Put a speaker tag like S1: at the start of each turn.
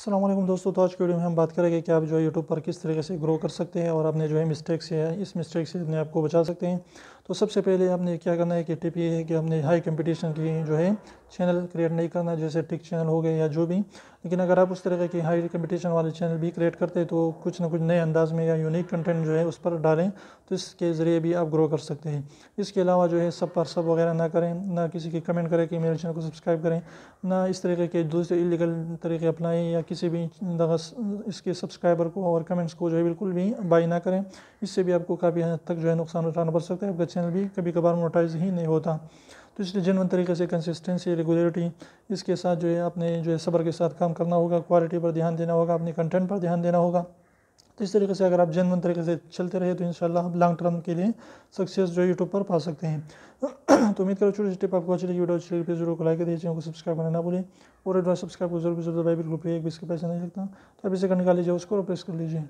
S1: अस्सलाम वालेकुम दोस्तों। तो आज की वीडियो में हम बात करेंगे कि आप जो है यूट्यूब पर किस तरीके से ग्रो कर सकते हैं और अपने जो है मिस्टेक से है इस मिस्टेक से अपने आप को बचा सकते हैं। तो सबसे पहले आपने क्या करना है कि टिप ये है कि हमने हाई कंपटीशन की जो है चैनल क्रिएट नहीं करना, जैसे टिक चैनल हो गए या जो भी। लेकिन अगर आप उस तरह की हाई कंपटीशन वाले चैनल भी क्रिएट करते हैं तो कुछ ना कुछ नए अंदाज में या यूनिक कंटेंट जो है उस पर डालें, तो इसके ज़रिए भी आप ग्रो कर सकते हैं। इसके अलावा जो है सब पर सब वगैरह ना करें, ना किसी की कमेंट करें कि मेरे चैनल को सब्सक्राइब करें, ना इस तरीके के दूसरे इलीगल तरीके अपनाएं या किसी भी इसके सब्सक्राइबर को और कमेंट्स को जो है बिल्कुल भी बाई ना करें। इससे भी आपको काफ़ी हद तक जो है नुकसान उठाना पड़ सकता है, आपका चैनल भी कभी कभार मोनेटाइज ही नहीं होता। तो इसलिए जेन्युइन तरीके से कंसिस्टेंसी, रेगुलरिटी, इसके साथ जो है आपने जो है सब्र के साथ काम करना होगा, क्वालिटी पर ध्यान देना होगा, अपने कंटेंट पर ध्यान देना होगा। तो इस तरीके से अगर आप जेन्युइन तरीके से चलते रहे तो इंशाल्लाह आप लॉन्ग टर्म के लिए सक्सेस जो यूट्यूब पर पा सकते हैं। तो उम्मीद करो छोटी सी टिप आपको अच्छी लगी, वीडियो अच्छी लगी प्लीज़ जरूर लाइक करिए, चैनल को सब्सक्राइब करना ना भूलिए और सब्सक्राइब को जरूर दबाइए, बिल्कुल फ्री, एक भी इसका पैसा नहीं लगता। तो आप इसे करने का लीजिए उसको प्रेस कर लीजिए।